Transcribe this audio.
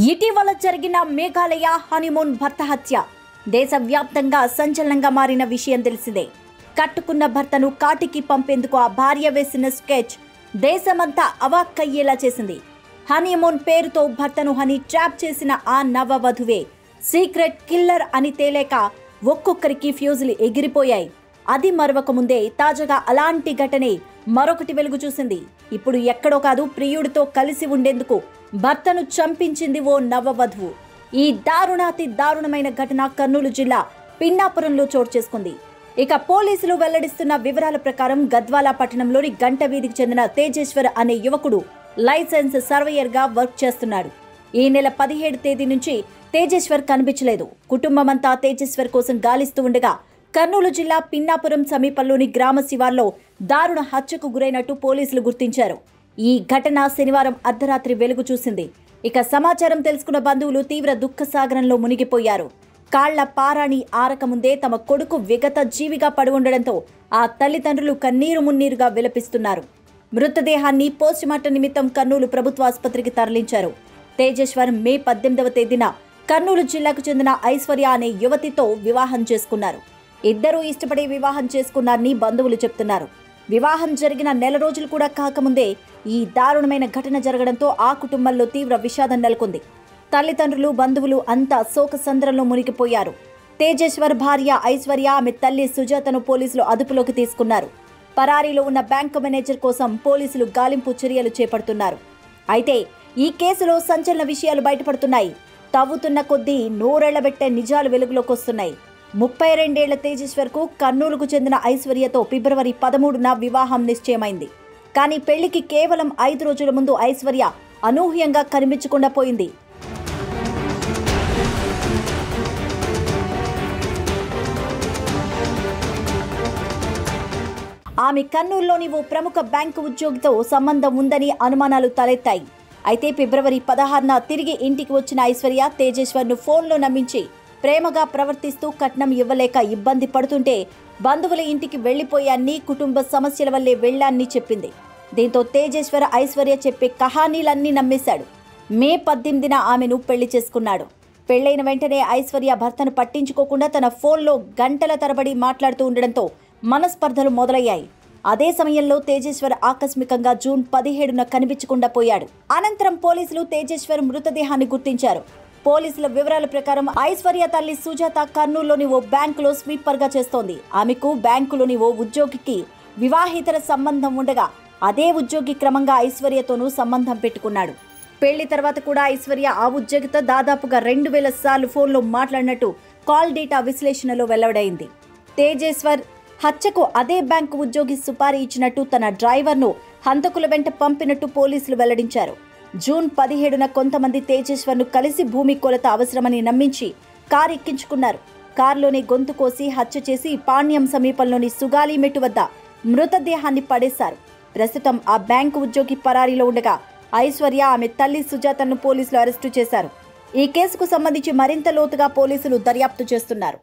ఇటీవల జరిగిన మేఘాలయ హనీమూన్ భర్త హత్య దేశవ్యాప్తంగా సంచలనంగా మారిన విషయం తెలిసిందే. కట్టుకున్న భర్తను కాటికి పంపేందుకు ఆ భార్య వేసిన స్కెచ్ దేశమంతా అవాక్కయ్యేలా చేసింది. హనీమూన్ పేరుతో భర్తను హనీ ట్రాప్ చేసిన ఆ నవవధువే సీక్రెట్ కిల్లర్ అని తేలేక ఒక్కొక్కరికి ఫ్యూజులు ఎగిరిపోయాయి. అది మరొక ముందే తాజాగా అలాంటి ఘటనే మరొకటి వెలుగు చూసింది. ఇప్పుడు ఎక్కడో కాదు, ప్రియుడితో కలిసి ఉండేందుకు భర్తను చంపించింది ఓ నవవధువు. ఈ దారుణాతి దారుణమైన ఘటన కర్నూలు జిల్లా పిన్నాపురంలో చోటు చేసుకుంది. ఇక పోలీసులు వెల్లడిస్తున్న వివరాల ప్రకారం గద్వాల పట్టణంలోని గంట వీధికి చెందిన తేజేశ్వర్ అనే యువకుడు లైసెన్స్ సర్వేయర్ గా వర్క్ చేస్తున్నాడు. ఈ నెల 17 తేదీ నుంచి తేజేశ్వర్ కనిపించలేదు. కుటుంబమంతా తేజేశ్వర్ కోసం గాలిస్తూ ఉండగా కర్నూలు జిల్లా పిన్నాపురం సమీపంలోని గ్రామ శివార్లో దారుణ హత్యకు గురైనట్టు పోలీసులు గుర్తించారు. ఈ ఘటన శనివారం అర్ధరాత్రి వెలుగు చూసింది. ఇక సమాచారం తెలుసుకున్న బంధువులు తీవ్ర దుఃఖసాగరంలో మునిగిపోయారు. కాళ్ల పారాణి ఆరకముందే తమ కొడుకు విగత జీవిగా పడి ఉండడంతో ఆ తల్లిదండ్రులు కన్నీరు మున్నీరుగా విలపిస్తున్నారు. మృతదేహాన్ని పోస్టుమార్టం నిమిత్తం కర్నూలు ప్రభుత్వ ఆసుపత్రికి తరలించారు. తేజేశ్వర్ మే 18వ తేదీన కర్నూలు జిల్లాకు చెందిన ఐశ్వర్య అనే యువతితో వివాహం చేసుకున్నారు. ఇద్దరూ ఇష్టపడి వివాహం చేసుకున్నారని బంధువులు చెప్తున్నారు. వివాహం జరిగిన నెల రోజులు కూడా కాకముందే ఈ దారుణమైన ఘటన జరగడంతో ఆ కుటుంబంలో తీవ్ర విషాదం నెలకొంది. తల్లిదండ్రులు, బంధువులు అంతా శోకసంద్రంలో మునిగిపోయారు. తేజేశ్వర్ భార్య ఐశ్వర్య, ఆమె తల్లి సుజాతను పోలీసులు అదుపులోకి తీసుకున్నారు. పరారీలో ఉన్న బ్యాంకు మేనేజర్ కోసం పోలీసులు గాలింపు చర్యలు చేపడుతున్నారు. అయితే ఈ కేసులో సంచలన విషయాలు బయటపడుతున్నాయి. తవ్వుతున్న కొద్దీ నోరెళ్లబెట్టే నిజాలు వెలుగులోకి వస్తున్నాయి. 32 ఏళ్ల తేజేశ్వర్కు కర్నూలుకు చెందిన ఐశ్వర్యతో ఫిబ్రవరి 13న వివాహం నిశ్చయమైంది. కానీ పెళ్లికి కేవలం 5 రోజుల ముందు ఐశ్వర్య అనూహ్యంగా కనిపించకుండా పోయింది. ఆమె కర్నూలులోని ఓ ప్రముఖ బ్యాంకు ఉద్యోగితో సంబంధం ఉందని అనుమానాలు తలెత్తాయి. అయితే ఫిబ్రవరి 16న తిరిగి ఇంటికి వచ్చిన ఐశ్వర్య తేజేశ్వర్ను ఫోన్లో నమ్మించి ప్రేమగా ప్రవర్తిస్తూ కట్నం ఇవ్వలేక ఇబ్బంది పడుతుంటే బంధువుల ఇంటికి వెళ్లిపోయాన్ని, కుటుంబ సమస్యల వల్లే వెళ్లాన్ని చెప్పింది. దీంతో తేజేశ్వర్ ఐశ్వర్య చెప్పే కహానీలన్నీ నమ్మేశాడు. మే 18న ఆమెను పెళ్లి చేసుకున్నాడు. పెళ్లైన వెంటనే ఐశ్వర్య భర్తను పట్టించుకోకుండా తన ఫోన్లో గంటల తరబడి మాట్లాడుతూ ఉండడంతో మనస్పర్ధలు మొదలయ్యాయి. అదే సమయంలో తేజేశ్వర్ ఆకస్మికంగా జూన్ 17న కనిపించకుండా పోయాడు. అనంతరం పోలీసులు తేజేశ్వర్ మృతదేహాన్ని గుర్తించారు. పోలీసుల వివరాల ప్రకారం ఐశ్వర్య తల్లి సుజాత కర్నూలులోని ఓ బ్యాంకులో స్వీపర్ గా చేస్తోంది. ఆమెకు బ్యాంకులోని ఓ ఉద్యోగికి వివాహేతర సంబంధం ఉండగా అదే ఉద్యోగి క్రమంగా ఐశ్వర్యతోనూ సంబంధం పెట్టుకున్నాడు. పెళ్లి తర్వాత కూడా ఐశ్వర్య ఆ ఉద్యోగితో దాదాపుగా 2000 సార్లు ఫోన్లో మాట్లాడినట్టు కాల్ డేటా విశ్లేషణలో వెల్లడైంది. తేజేశ్వర్ హత్యకు అదే బ్యాంకు ఉద్యోగి సుపారీ ఇచ్చినట్టు తన డ్రైవర్ను హంతకుల వెంట పంపినట్టు పోలీసులు వెల్లడించారు. జూన్ 17న కొంతమంది తేజేశ్వర్ను కలిసి భూమి కొలత అవసరమని నమ్మించి కారు ఎక్కించుకున్నారు. కారులోనే గొంతు కోసి హత్య చేసి పాణ్యం సమీపంలోని సుగాలిమెట్టు వద్ద మృతదేహాన్ని పడేశారు. ప్రస్తుతం ఆ బ్యాంకు ఉద్యోగి పరారీలో ఉండగా ఐశ్వర్య, ఆమె తల్లి సుజాతను పోలీసులు అరెస్టు చేశారు. ఈ కేసుకు సంబంధించి మరింత లోతుగా పోలీసులు దర్యాప్తు చేస్తున్నారు.